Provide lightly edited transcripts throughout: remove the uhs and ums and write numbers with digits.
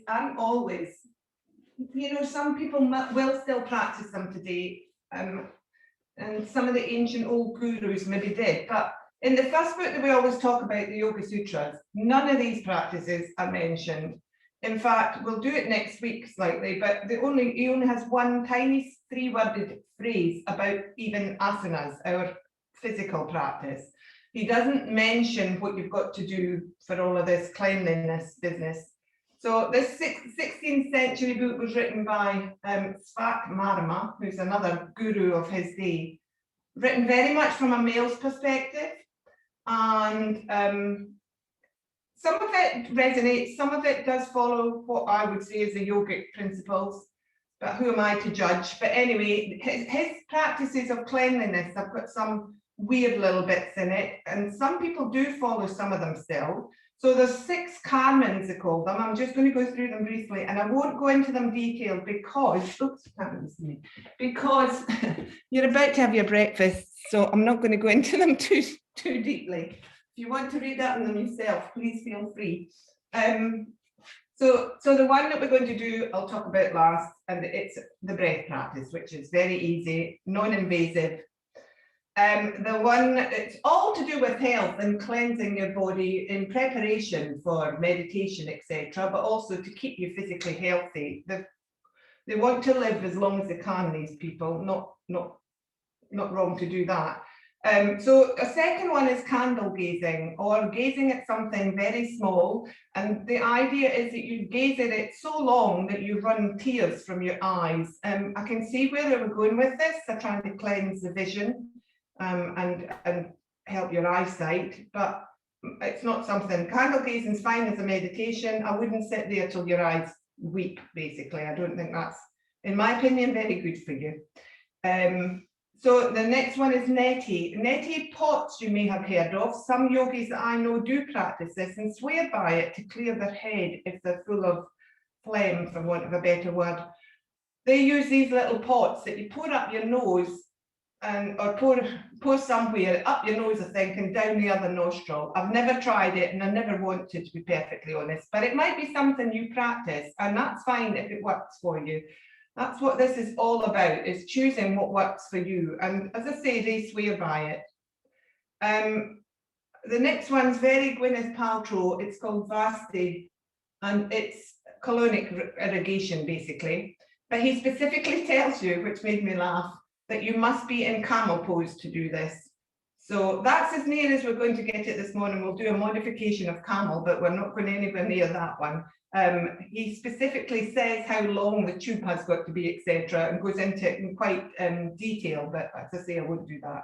aren't always. You know, some people will still practice them today, and some of the ancient old gurus maybe did, but in the first book that we always talk about, the Yoga Sutras, none of these practices are mentioned. In fact, we'll do it next week slightly, but he only has one tiny 3-worded phrase about even asanas, our physical practice. He doesn't mention what you've got to do for all of this cleanliness business. So this 16th century book was written by Marjaryasana, who's another guru of his day, written very much from a male's perspective. And some of it resonates, some of it does follow what I would say is the yogic principles, but who am I to judge? But anyway, his practices of cleanliness have got some weird little bits in it, and some people do follow some of them still. So there's 6 karmas, they call them. I'm just going to go through them briefly, and I won't go into them detailed because, because you're about to have your breakfast, so I'm not going to go into them too deeply. If you want to read that on them yourself, please feel free. So the one that we're going to do, I'll talk about last, and it's the breath practice, which is very easy, non-invasive. The one, it's all to do with health and cleansing your body in preparation for meditation, etc., but also to keep you physically healthy. They want to live as long as they can, these people, not wrong to do that. So a second one is candle gazing, or gazing at something very small, and the idea is that you gaze at it so long that you run tears from your eyes. I can see where they were going with this. They're trying to cleanse the vision and help your eyesight, but it's not something. Candle gazing is fine as a meditation. I wouldn't sit there till your eyes weep, basically. I don't think that's, in my opinion, very good for you. So the next one is neti. Neti pots you may have heard of. Some yogis that I know do practice this and swear by it to clear their head if they're full of phlegm, for want of a better word. They use these little pots that you pour up your nose, or pour somewhere up your nose, I think, and down the other nostril. I've never tried it, and I never wanted, to be perfectly honest, but it might be something you practice, and that's fine if it works for you. That's what this is all about, is choosing what works for you. And as I say, they swear by it. The next one's very Gwyneth Paltrow. It's called Vasti, and it's colonic irrigation, basically. But he specifically tells you, which made me laugh, that you must be in camel pose to do this. So that's as near as we're going to get it this morning. We'll do a modification of camel, but we're not going anywhere near that one. He specifically says how long the tube has got to be, etc., and goes into it in quite detail, but as I say, I wouldn't do that.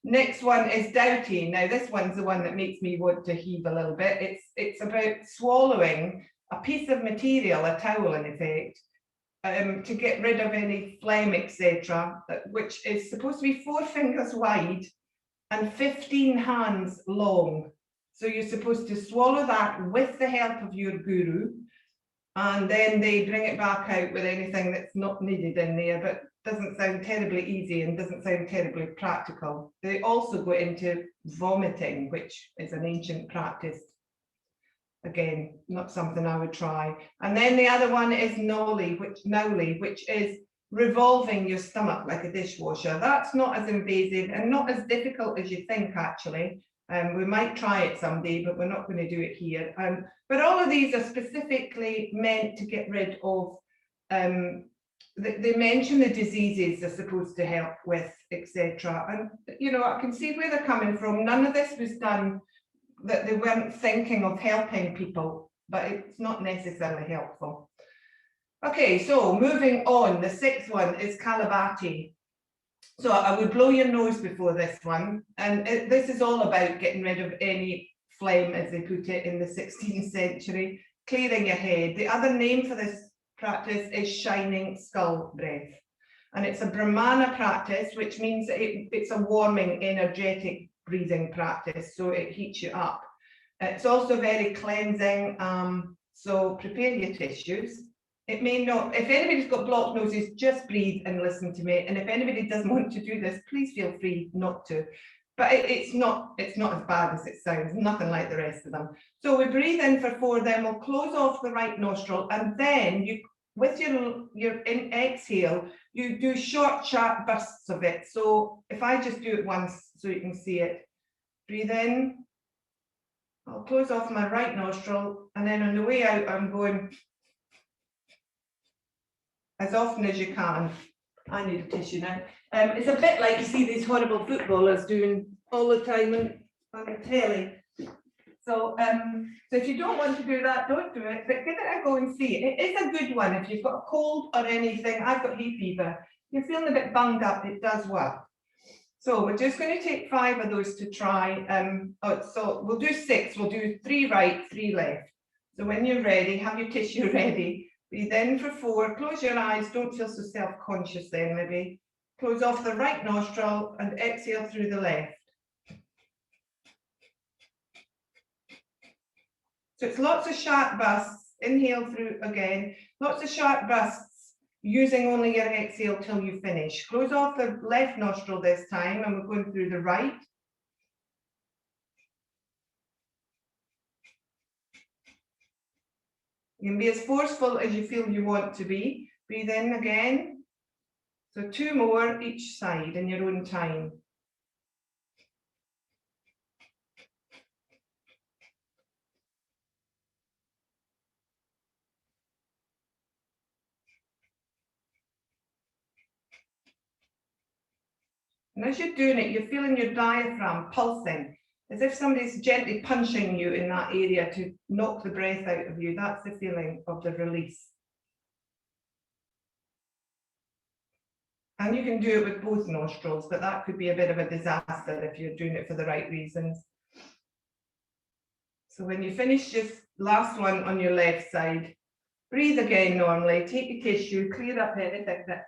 Next one is Doughty. Now this one's the one that makes me want to heave a little bit. It's about swallowing a piece of material, a towel in effect, to get rid of any phlegm, etc., which is supposed to be 4 fingers wide and 15 hands long. So you're supposed to swallow that with the help of your guru, and then they bring it back out with anything that's not needed in there, but doesn't sound terribly easy and doesn't sound terribly practical. They also go into vomiting, which is an ancient practice. Again, not something I would try. And then the other one is Nauli, which is revolving your stomach like a dishwasher. That's not as invasive and not as difficult as you think, actually. We might try it someday, but we're not going to do it here. But all of these are specifically meant to get rid of, they mention the diseases they're supposed to help with, etc. And, you know, I can see where they're coming from. None of this was done that they weren't thinking of helping people, but it's not necessarily helpful. Okay, so moving on, the 6th one is Kapalabhati. So I would blow your nose before this one, and this is all about getting rid of any phlegm, as they put it in the 16th century, clearing your head. The other name for this practice is shining skull breath, and it's a Brahmana practice, which means that it's a warming, energetic breathing practice, so it heats you up. It's also very cleansing, so prepare your tissues. It may not, if anybody's got blocked noses, just breathe and listen to me. And if anybody doesn't want to do this, please feel free not to. but it's not as bad as it sounds, nothing like the rest of them. So we breathe in for 4, then we'll close off the right nostril, and then you, with your exhale, you do short, sharp bursts of it. So if I just do it once so you can see it, breathe in, I'll close off my right nostril, and then on the way out, I'm going as often as you can. I need a tissue now. It's a bit like you see these horrible footballers doing all the time on the telly. So, so if you don't want to do that, don't do it, but give it a go and see. It is a good one if you've got a cold or anything. I've got hay fever. You're feeling a bit bunged up, it does work. So we're just going to take 5 of those to try. So we'll do 6. We'll do 3 right, 3 left. So when you're ready, have your tissue ready. Breathe in for 4. Close your eyes. Don't feel so self-conscious then, maybe. Close off the right nostril and exhale through the left. So it's lots of sharp bursts. Inhale through again. Lots of sharp bursts, using only your exhale till you finish. Close off the left nostril this time, and we're going through the right. You can be as forceful as you feel you want to be. Breathe in again. So 2 more each side in your own time. And as you're doing it, you're feeling your diaphragm pulsing, as if somebody's gently punching you in that area to knock the breath out of you. That's the feeling of the release. And you can do it with both nostrils, but that could be a bit of a disaster if you're doing it for the right reasons. So when you finish, just last one on your left side, breathe again normally, take your tissue, clear up anything that's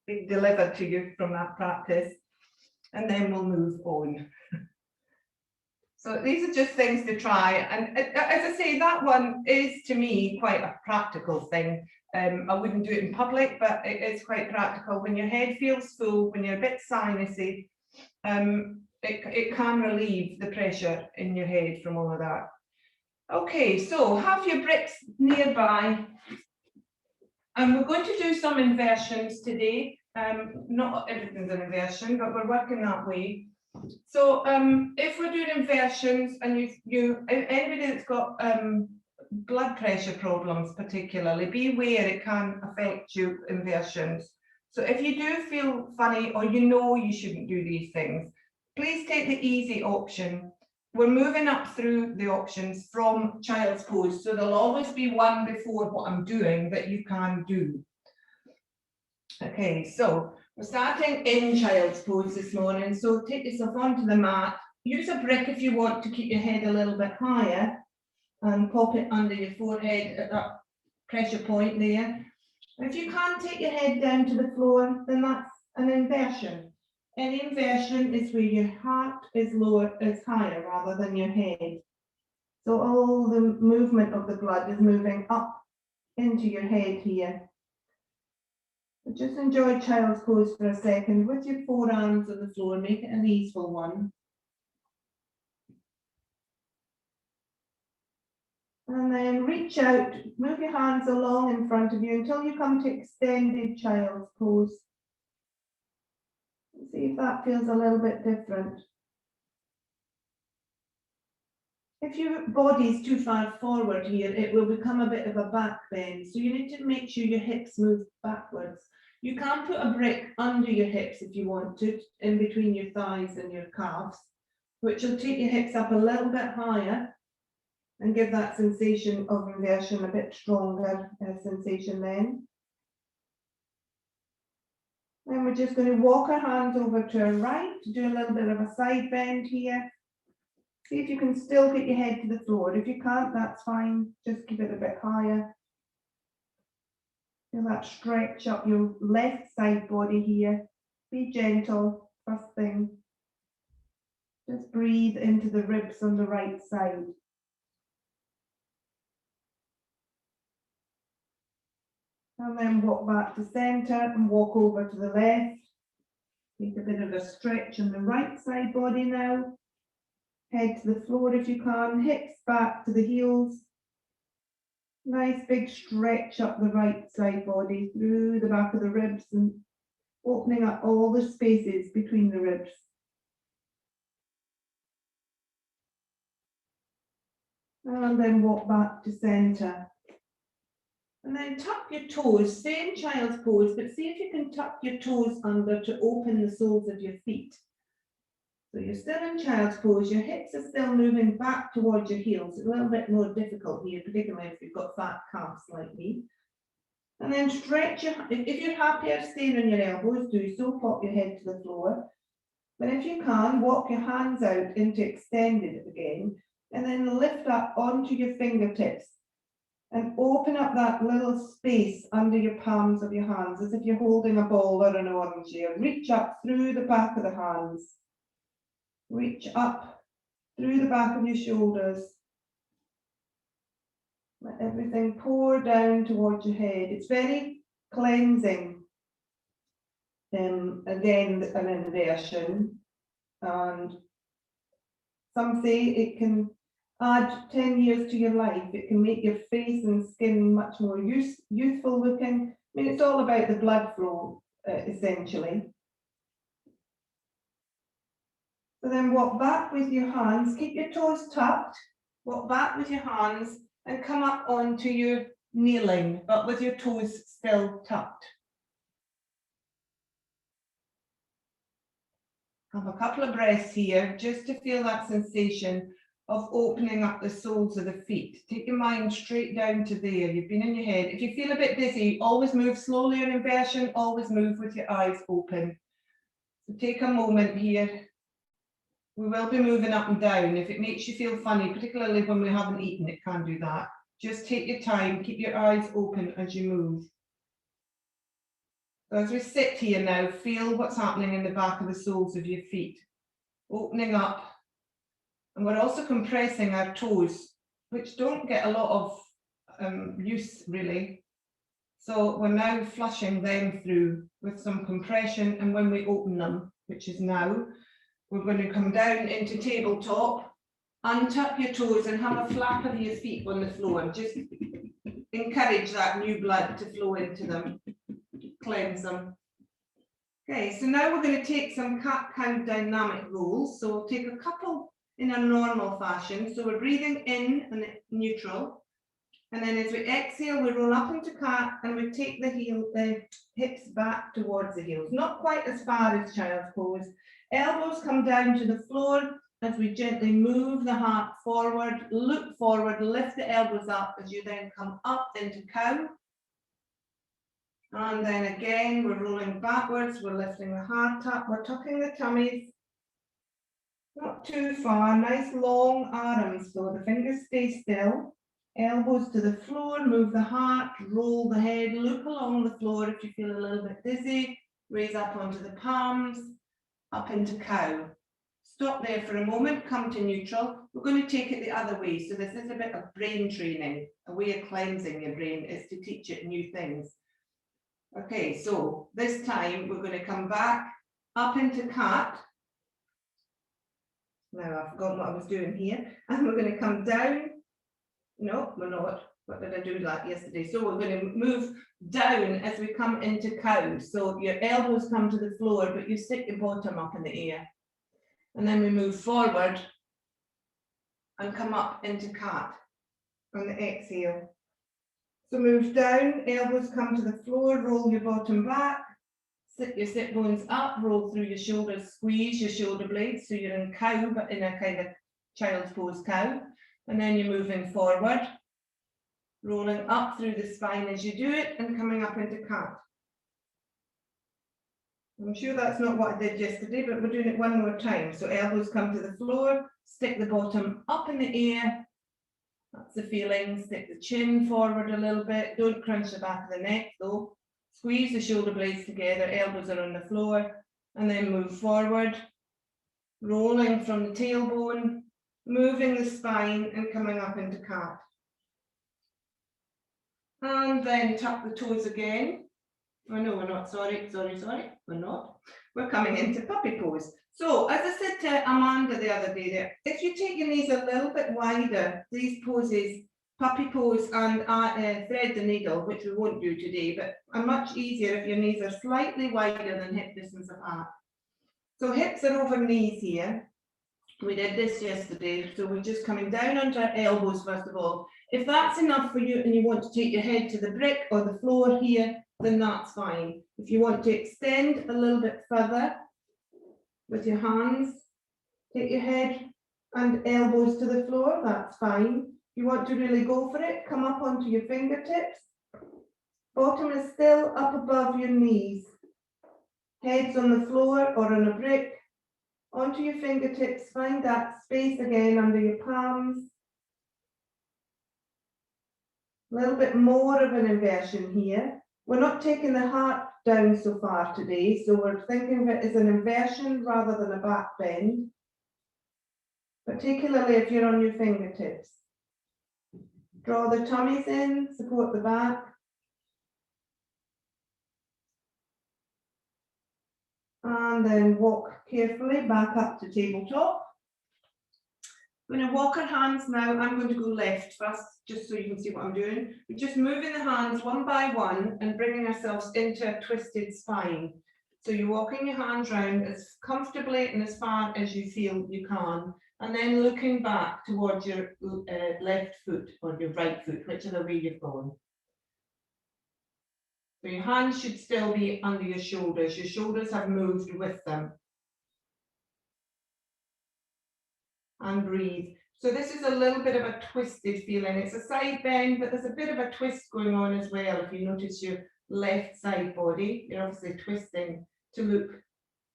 been delivered to you from that practice, and then we'll move on. So these are just things to try. And as I say, that one is, to me, quite a practical thing. I wouldn't do it in public, but it is quite practical. When your head feels full, when you're a bit sinusy, it can relieve the pressure in your head from all of that. Okay, so have your bricks nearby. And we're going to do some inversions today. Not everything's an inversion, but we're working that way. So if we're doing inversions, and anybody that's got blood pressure problems particularly, be aware it can affect you, inversions. So if you do feel funny, or you shouldn't do these things, please take the easy option. We're moving up through the options from child's pose, so there'll always be one before what I'm doing that you can do. Okay, so we're starting in child's pose this morning. So take yourself onto the mat. Use a brick if you want to keep your head a little bit higher, and pop it under your forehead at that pressure point there. If you can't take your head down to the floor, then that's an inversion. An inversion is where your heart is higher rather than your head. So all the movement of the blood is moving up into your head here. But just enjoy child's pose for a second with your forearms on the floor. Make it an easeful one. And then reach out, move your hands along in front of you until you come to extended child's pose. See if that feels a little bit different. If your body's too far forward here, it will become a bit of a back bend. So you need to make sure your hips move backwards. You can put a brick under your hips if you want to, in between your thighs and your calves, which will take your hips up a little bit higher and give that sensation of inversion a bit stronger sensation then. Then we're just going to walk our hands over to our right, do a little bit of a side bend here. See if you can still get your head to the floor. If you can't, that's fine. Just keep it a bit higher. Feel that stretch up your left side body here. Be gentle, first thing. Just breathe into the ribs on the right side. And then walk back to center and walk over to the left. Take a bit of a stretch on the right side body now. Head to the floor if you can, hips back to the heels. Nice big stretch up the right side body through the back of the ribs and opening up all the spaces between the ribs. And then walk back to center. And then tuck your toes, same child's pose, but see if you can tuck your toes under to open the soles of your feet. So you're still in child's pose, your hips are still moving back towards your heels. It's a little bit more difficult here, particularly if you've got fat calves like me. And then stretch your, if you're happier staying on your elbows, do so, pop your head to the floor. But if you can, walk your hands out into extended again, and then lift up onto your fingertips and open up that little space under your palms of your hands, as if you're holding a ball or an orange here. Reach up through the back of the hands. Reach up through the back of your shoulders. Let everything pour down towards your head. It's very cleansing. Again, an inversion. And some say it can add 10 years to your life. It can make your face and skin much more youthful looking. I mean, it's all about the blood flow, essentially. So then walk back with your hands, keep your toes tucked, walk back with your hands and come up onto your kneeling, but with your toes still tucked. Have a couple of breaths here, just to feel that sensation of opening up the soles of the feet. Take your mind straight down to there. You've been in your head. If you feel a bit dizzy, always move slowly in inversion, always move with your eyes open. So take a moment here. We will be moving up and down. If it makes you feel funny, particularly when we haven't eaten, it can do that. Just take your time, keep your eyes open as you move. So as we sit here now, feel what's happening in the back of the soles of your feet. Opening up. And we're also compressing our toes, which don't get a lot of use really. So we're now flushing them through with some compression, and when we open them, which is now, we're going to come down into tabletop, untuck your toes and have a flap of your feet on the floor. Just encourage that new blood to flow into them, cleanse them. Okay, so now we're going to take some cat-cow dynamic rolls. So we'll take a couple in a normal fashion. So we're breathing in and neutral. And then as we exhale, we roll up into cat and we take the hips back towards the heels. Not quite as far as child's pose. Elbows come down to the floor as we gently move the heart forward, look forward, lift the elbows up as you then come up into cow. And then again, we're rolling backwards, we're lifting the heart up, we're tucking the tummies. Not too far, nice long arms though, the fingers stay still. Elbows to the floor, move the heart, roll the head, look along the floor if you feel a little bit dizzy, raise up onto the palms, up into cow. Stop there for a moment, come to neutral. We're going to take it the other way. So this is a bit of brain training. A way of cleansing your brain is to teach it new things. Okay, so this time we're going to come back up into cat. Now I've forgotten what I was doing here. And we're going to come down. No, we're not. What did I do that yesterday? So we're going to move down as we come into cow. So your elbows come to the floor, but you stick your bottom up in the air. And then we move forward and come up into cat on the exhale. So move down, elbows come to the floor, roll your bottom back, sit your sit bones up, roll through your shoulders, squeeze your shoulder blades. So you're in cow, but in a kind of child's pose cow. And then you're moving forward, rolling up through the spine as you do it and coming up into cat. I'm sure that's not what I did yesterday, but we're doing it one more time. So elbows come to the floor, stick the bottom up in the air. That's the feeling. Stick the chin forward a little bit. Don't crunch the back of the neck though. Squeeze the shoulder blades together, elbows are on the floor, and then move forward, rolling from the tailbone, moving the spine and coming up into cat. And then tuck the toes again. Oh no, we're not, sorry, we're not. we're coming into puppy pose. So as I said to Amanda the other day there, if you take your knees a little bit wider, these poses, puppy pose and thread the needle, which we won't do today, but are much easier if your knees are slightly wider than hip distance apart. So hips are over knees here. We did this yesterday, so we're just coming down onto our elbows first of all. If that's enough for you and you want to take your head to the brick or the floor here, then that's fine. If you want to extend a little bit further with your hands, take your head and elbows to the floor, that's fine. If you want to really go for it, come up onto your fingertips. Bottom is still up above your knees. Heads on the floor or on a brick. Onto your fingertips, find that space again under your palms. A little bit more of an inversion here. We're not taking the heart down so far today, so we're thinking of it as an inversion rather than a back bend, particularly if you're on your fingertips. Draw the tummies in, support the back. And then walk carefully back up to tabletop. We're going to walk our hands now. I'm going to go left first, just so you can see what I'm doing. We're just moving the hands one by one and bringing ourselves into a twisted spine. So you're walking your hands round as comfortably and as far as you feel you can, and then looking back towards your left foot or your right foot, whichever way you've gone. So your hands should still be under your shoulders. Your shoulders have moved with them. And breathe. So this is a little bit of a twisted feeling. It's a side bend, but there's a bit of a twist going on as well. If you notice your left side body, you're obviously twisting to look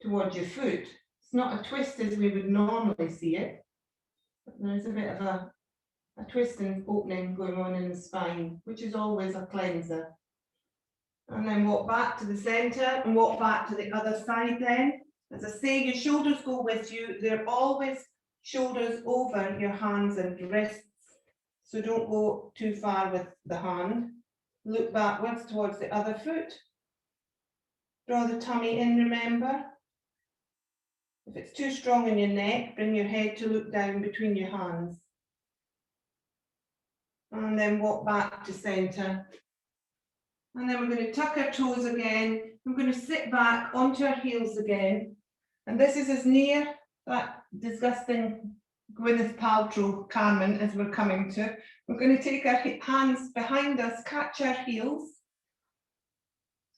towards your foot. It's not a twist as we would normally see it, but there's a bit of a twist and opening going on in the spine, which is always a cleanser. And then walk back to the center and walk back to the other side then. As I say, your shoulders go with you. They're always shoulders over your hands and wrists, so don't go too far with the hand. Look backwards towards the other foot. Draw the tummy in, remember. If it's too strong in your neck, bring your head to look down between your hands. And then walk back to center. And then we're going to tuck our toes again. We're going to sit back onto our heels again. And this is as near that disgusting Gwyneth Paltrow Carmen as we're coming to. We're going to take our hands behind us, catch our heels.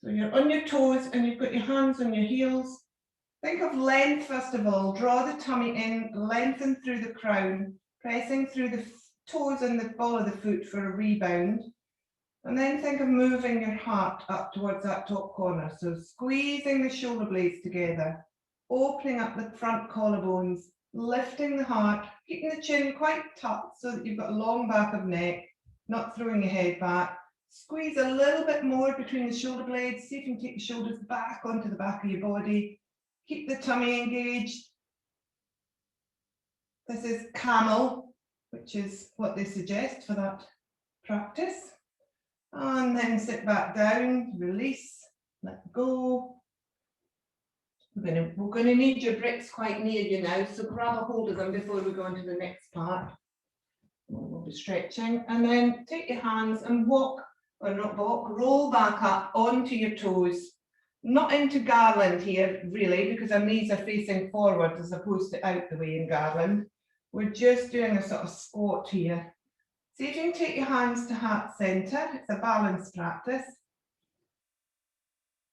So you're on your toes and you've got your hands on your heels. Think of length first of all. Draw the tummy in, lengthen through the crown, pressing through the toes and the ball of the foot for a rebound. And then think of moving your heart up towards that top corner. So squeezing the shoulder blades together, opening up the front collarbones, lifting the heart, keeping the chin quite tucked so that you've got a long back of neck, not throwing your head back. Squeeze a little bit more between the shoulder blades. See if you can take the shoulders back onto the back of your body. Keep the tummy engaged. This is camel, which is what they suggest for that practice. And then sit back down, release, let go. We're going to need your bricks quite near you now, so grab a hold of them before we go on to the next part. We'll be stretching, and then take your hands and walk, or not walk, roll back up onto your toes. Not into garland here, really, because our knees are facing forward as opposed to out the way in garland. We're just doing a sort of squat here. See if you can take your hands to heart center. It's a balance practice.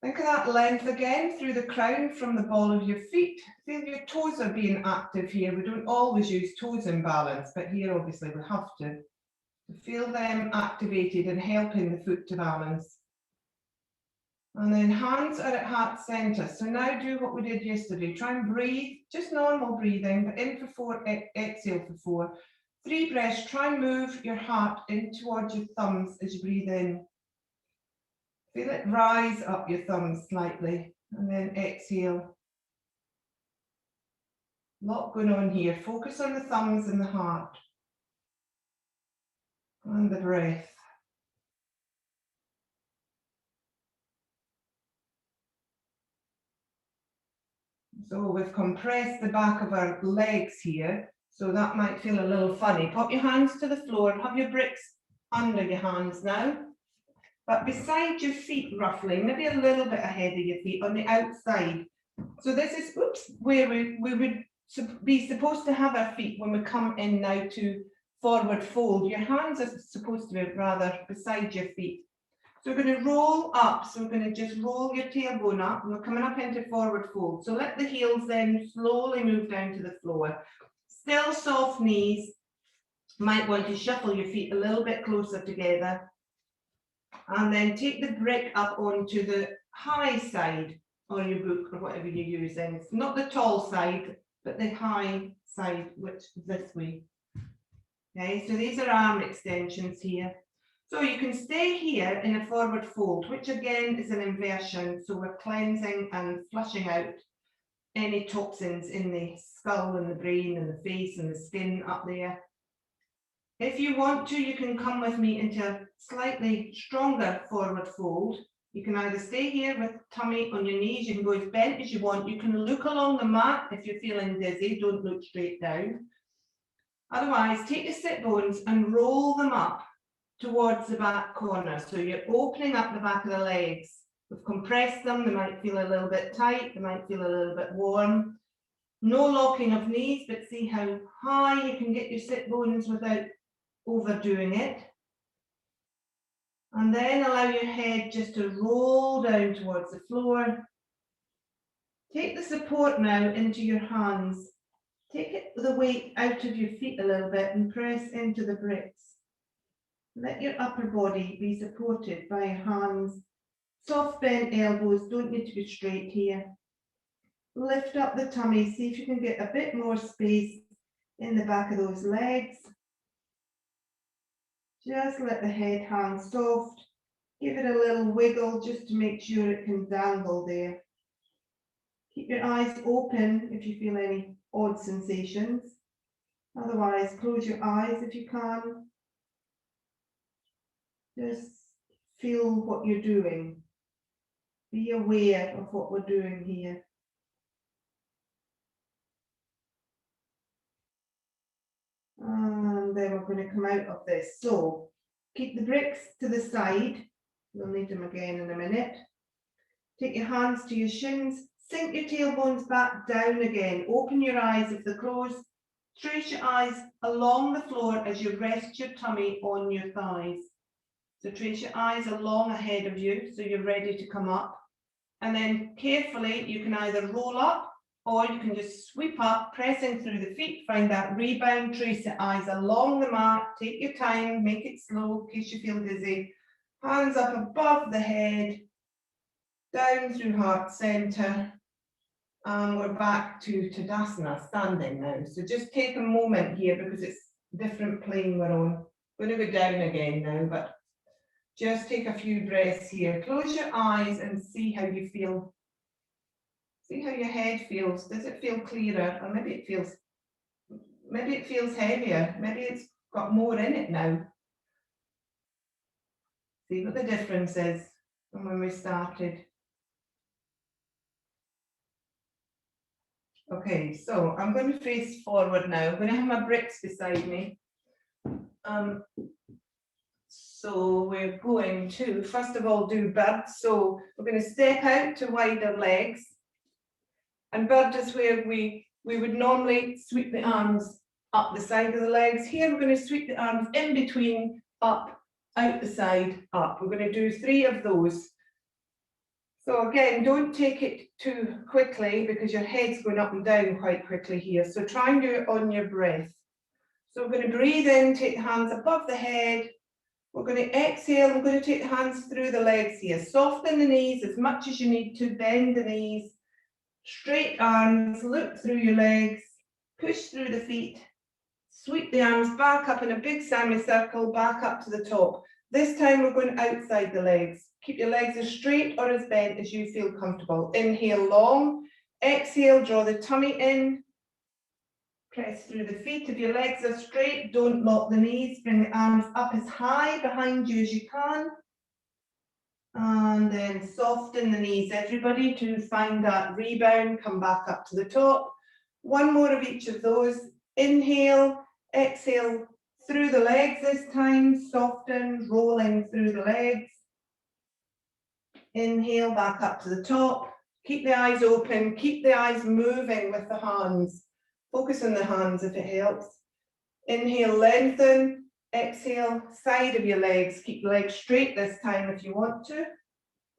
Think of that length again through the crown from the ball of your feet. Feel your toes are being active here. We don't always use toes in balance, but here obviously we have to. Feel them activated and helping the foot to balance. And then hands are at heart center. So now do what we did yesterday. Try and breathe, just normal breathing, but in for 4, exhale for 4. 3 breaths, try and move your heart in towards your thumbs as you breathe in. Feel it rise up your thumbs slightly, and then exhale. A lot going on here. Focus on the thumbs and the heart. And the breath. So we've compressed the back of our legs here, so that might feel a little funny. Pop your hands to the floor, have your bricks under your hands now, but beside your feet roughly, maybe a little bit ahead of your feet on the outside. So this is, where we would be supposed to have our feet when we come in now to forward fold. Your hands are supposed to be rather beside your feet. So we're going to roll up. So we're going to just roll your tailbone up, and we're coming up into forward fold. So let the heels then slowly move down to the floor. Still soft knees. Might want to shuffle your feet a little bit closer together. And then take the brick up onto the high side or your book or whatever you're using. It's not the tall side, but the high side, which is this way. Okay, so these are arm extensions here. So you can stay here in a forward fold, which again is an inversion. So we're cleansing and flushing out any toxins in the skull and the brain and the face and the skin up there. If you want to, you can come with me into a slightly stronger forward fold. You can either stay here with tummy on your knees, you can go as bent as you want. You can look along the mat if you're feeling dizzy, don't look straight down. Otherwise, take your sit bones and roll them up towards the back corner. So you're opening up the back of the legs. We've compressed them, they might feel a little bit tight, they might feel a little bit warm. No locking of knees, but see how high you can get your sit bones without overdoing it. And then allow your head just to roll down towards the floor. Take the support now into your hands. Take the weight out of your feet a little bit and press into the bricks. Let your upper body be supported by your hands. Soft bent elbows, don't need to be straight here. Lift up the tummy, see if you can get a bit more space in the back of those legs. Just let the head hang soft. Give it a little wiggle just to make sure it can dangle there. Keep your eyes open if you feel any odd sensations. Otherwise, close your eyes if you can. Just feel what you're doing. Be aware of what we're doing here. And then we're going to come out of this. So keep the bricks to the side. We'll need them again in a minute. Take your hands to your shins. Sink your tailbones back down again. Open your eyes if they're closed. Trace your eyes along the floor as you rest your tummy on your thighs. So trace your eyes along ahead of you so you're ready to come up. And then carefully you can either roll up or you can just sweep up, pressing through the feet, find that rebound, trace your eyes along the mat, take your time, make it slow in case you feel dizzy. Hands up above the head, down through heart center. And we're back to Tadasana, standing now. So just take a moment here because it's a different plane we're on. We're going to go down again now, but just take a few breaths here. Close your eyes and see how you feel. See how your head feels. Does it feel clearer? Or maybe it feels heavier. Maybe it's got more in it now. See what the difference is from when we started. Okay, so I'm going to face forward now. I'm going to have my bricks beside me. So we're going to, first of all, do bird. So we're going to step out to wider legs. And bird is where we would normally sweep the arms up the side of the legs. Here we're going to sweep the arms in between, up, out the side, up. We're going to do 3 of those. So again, don't take it too quickly because your head's going up and down quite quickly here. So try and do it on your breath. So we're going to breathe in, take the hands above the head. We're going to exhale, we're going to take the hands through the legs here. Soften the knees as much as you need to, bend the knees. Straight arms, look through your legs, push through the feet. Sweep the arms back up in a big semicircle, back up to the top. This time we're going outside the legs. Keep your legs as straight or as bent as you feel comfortable. Inhale long, exhale, draw the tummy in. Press through the feet. If your legs are straight, don't lock the knees. Bring the arms up as high behind you as you can. And And then soften the knees, everybody, to find that rebound, come back up to the top. One more of each of those. Inhale, exhale through the legs this time, soften, rolling through the legs. Inhale, back up to the top. Keep the eyes open, keep the eyes moving with the hands. Focus on the hands if it helps. Inhale, lengthen. Exhale, side of your legs. Keep the legs straight this time if you want to.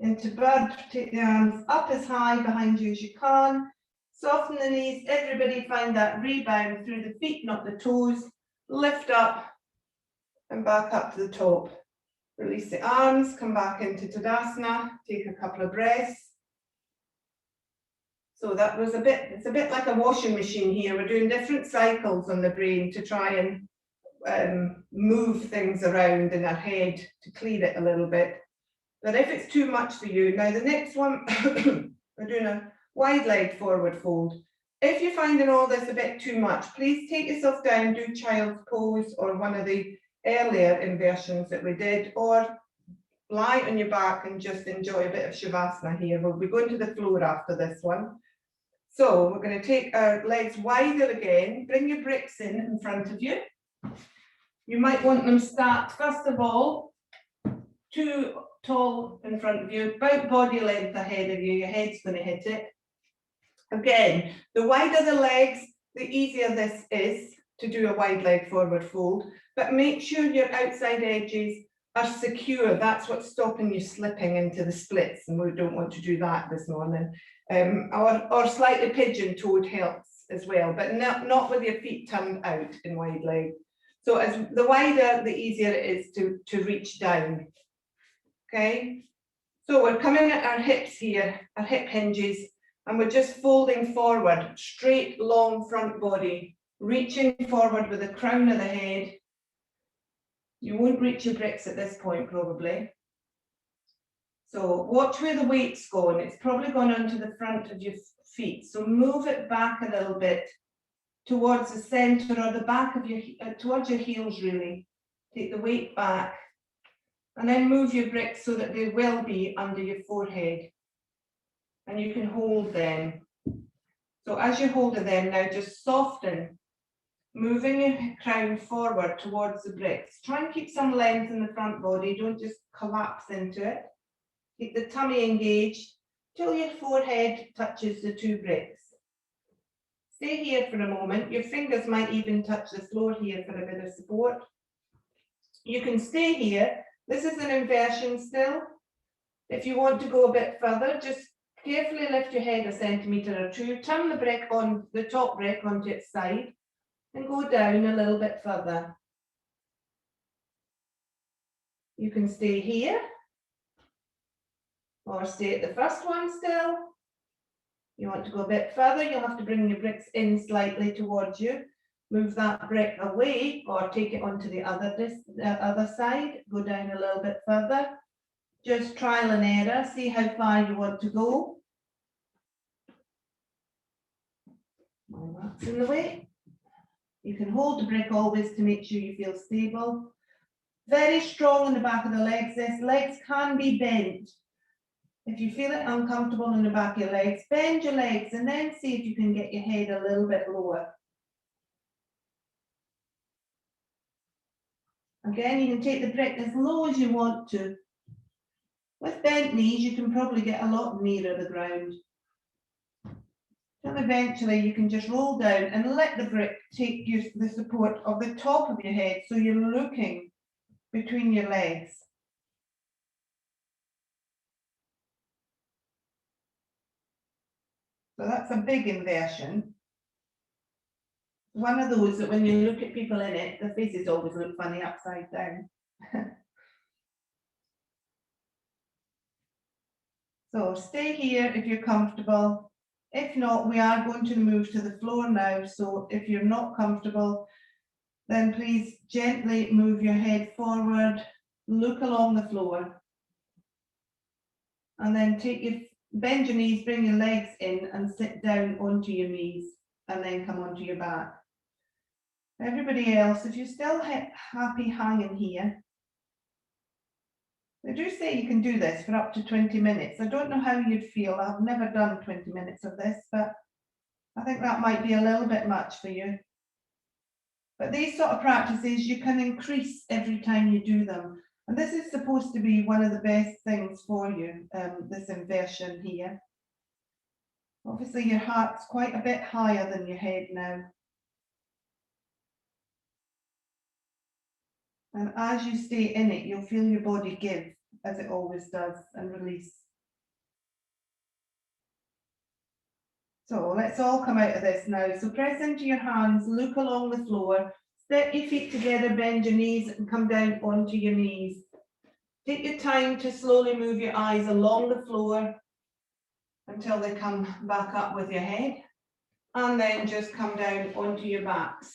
Into bird, take the arms up as high behind you as you can. Soften the knees. Everybody find that rebound through the feet, not the toes. Lift up and back up to the top. Release the arms, come back into Tadasana. Take a couple of breaths. So that was it's a bit like a washing machine here. We're doing different cycles on the brain to try and move things around in our head to clear it a little bit. But if it's too much for you, now the next one, we're doing a wide leg forward fold. If you're finding all this a bit too much, please take yourself down, do child's pose or one of the earlier inversions that we did, or lie on your back and just enjoy a bit of Shavasana here. We'll be going to the floor after this one. So we're going to take our legs wider again. Bring your bricks in front of you. You might want them stacked, first of all, too tall in front of you, about body length ahead of you. Your head's going to hit it. Again, the wider the legs, the easier this is to do a wide leg forward fold. But make sure your outside edges are secure. That's what's stopping you slipping into the splits, and we don't want to do that this morning. Or slightly pigeon-toed helps as well, but not with your feet turned out in wide leg. So as the wider, the easier it is to reach down. Okay, so we're coming at our hips here, our hip hinges, and we're just folding forward, straight, long front body, reaching forward with the crown of the head. You won't reach your bricks at this point, probably. So watch where the weight's going. It's probably gone onto the front of your feet. So move it back a little bit towards the center or the back of your, towards your heels really. Take the weight back and then move your bricks so that they will be under your forehead. And you can hold them. So as you're holding them now, just soften, moving your crown forward towards the bricks. Try and keep some length in the front body. Don't just collapse into it. Keep the tummy engaged till your forehead touches the two bricks. Stay here for a moment. Your fingers might even touch the floor here for a bit of support. You can stay here. This is an inversion still. If you want to go a bit further, just carefully lift your head a centimetre or two, turn the brick on the top brick onto its side, and go down a little bit further. You can stay here, or stay at the first one still. You want to go a bit further, you'll have to bring your bricks in slightly towards you. Move that brick away or take it onto the other side. Go down a little bit further. Just trial and error, see how far you want to go. Well, that's in the way. You can hold the brick always to make sure you feel stable. Very strong in the back of the legs. These legs can be bent. If you feel it uncomfortable in the back of your legs, bend your legs and then see if you can get your head a little bit lower. Again, you can take the brick as low as you want to. With bent knees, you can probably get a lot nearer the ground. And eventually you can just roll down and let the brick take you the support of the top of your head, so you're looking between your legs. So that's a big inversion. One of those that when you look at people in it, their faces always look funny upside down. So stay here if you're comfortable. If not, we are going to move to the floor now. So if you're not comfortable, then please gently move your head forward, look along the floor, and then bend your knees, bring your legs in and sit down onto your knees, and then come onto your back. Everybody else, if you're still happy hanging here, They do say you can do this for up to 20 minutes. I don't know how you'd feel. I've never done 20 minutes of this, but I think that might be a little bit much for you. But these sort of practices you can increase every time you do them. And this is supposed to be one of the best things for you, this inversion here. Obviously your heart's quite a bit higher than your head now. And as you stay in it, you'll feel your body give, as it always does, and release. So let's all come out of this now. So press into your hands, look along the floor, step your feet together, bend your knees and come down onto your knees. Take your time to slowly move your eyes along the floor until they come back up with your head, and then just come down onto your backs.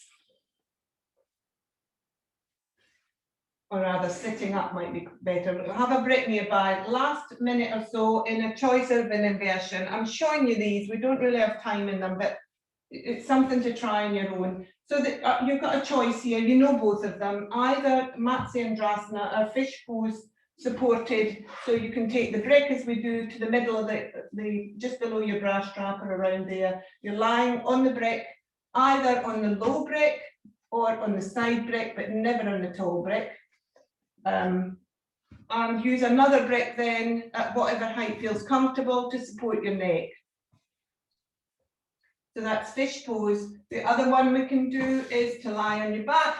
Or rather, sitting up might be better. Have a break nearby. Last minute or so in a choice of an inversion. I'm showing you these. We don't really have time in them, but it's something to try on your own. So that you've got a choice here. You know both of them. Either Matsendrasana or fish pose supported, so you can take the brick as we do to the middle of the just below your bra strap or around there. You're lying on the brick, either on the low brick or on the side brick, but never on the tall brick. And use another brick then at whatever height feels comfortable to support your neck. So that's fish pose. The other one we can do is to lie on your back,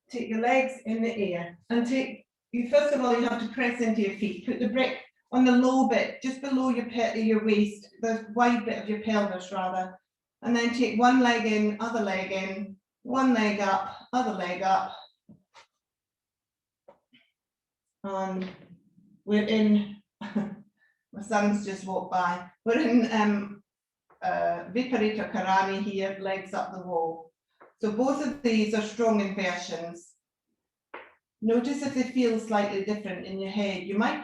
take your legs in the air, and first of all you have to press into your feet. Put the brick on the low bit, just below your waist, the wide bit of your pelvis rather, and then take one leg in, other leg in, one leg up, other leg up. And we're in, my son's just walked by, we're in Viparita Karani here, legs up the wall. So both of these are strong inversions. Notice if they feel slightly different in your head. You might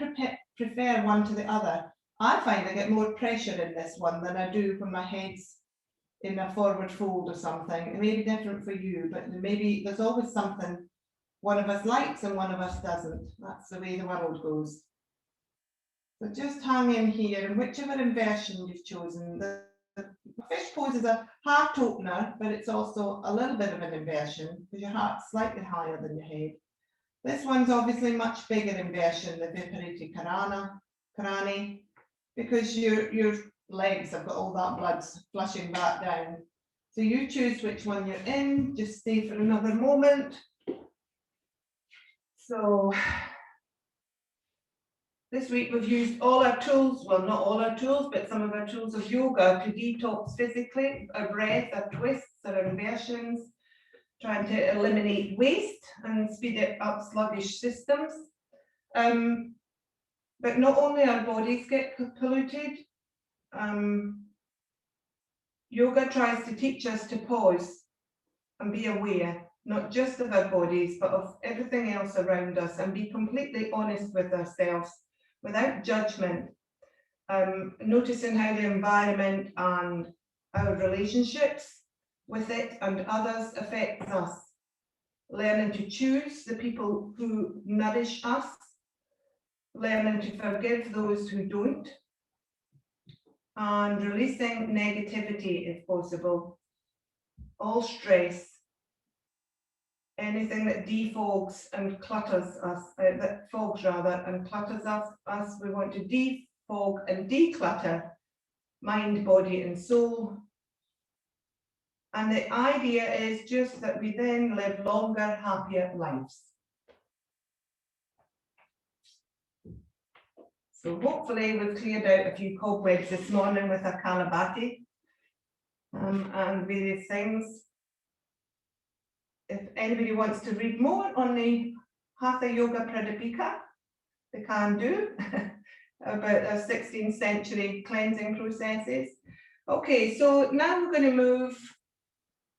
prefer one to the other. I find I get more pressure in this one than I do when my head's in a forward fold or something. It may be different for you, but maybe there's always something one of us likes and one of us doesn't. That's the way the world goes. So just hang in here, and whichever inversion you've chosen. The fish pose is a heart opener, but it's also a little bit of an inversion because your heart's slightly higher than your head. This one's obviously much bigger inversion, the Viparita Karani, because your legs have got all that blood flushing back down. So you choose which one you're in. Just stay for another moment. So this week we've used all our tools, well not all our tools, but some of our tools of yoga to detox physically, our breath, our twists, our inversions, trying to eliminate waste and speed up sluggish systems. But not only our bodies get polluted, yoga tries to teach us to pause and be aware, not just of our bodies, but of everything else around us, and be completely honest with ourselves without judgment, noticing how the environment and our relationships with it and others affects us, learning to choose the people who nourish us, learning to forgive those who don't, and releasing negativity if possible, all stress, anything that defogs and clutters us, that fogs rather and clutters us, we want to defog and declutter mind, body and soul. And the idea is just that we then live longer, happier lives. So hopefully we've cleared out a few cobwebs this morning with our Kapalabhati and various things. If anybody wants to read more on the Hatha Yoga Pradipika, they can do, about our 16th century cleansing processes. Okay, so now we're going to move,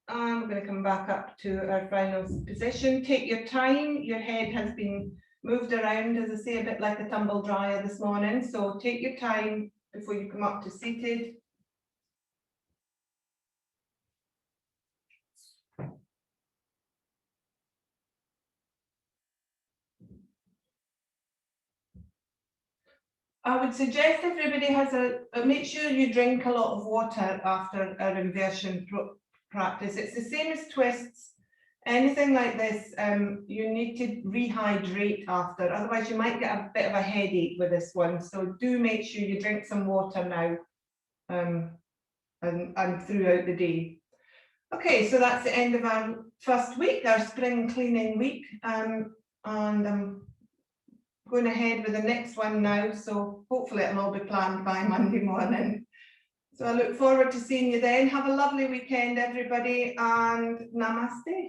we're going to come back up to our final position. Take your time, your head has been moved around, as I say, a bit like a tumble dryer this morning, so take your time before you come up to seated. I would suggest everybody has make sure you drink a lot of water after our inversion practice. It's the same as twists. Anything like this, you need to rehydrate after, otherwise you might get a bit of a headache with this one. So do make sure you drink some water now and throughout the day. Okay, so that's the end of our first week, our spring cleaning week. And I'm going ahead with the next one now. So hopefully it'll all be planned by Monday morning. So I look forward to seeing you then. Have a lovely weekend, everybody, and namaste.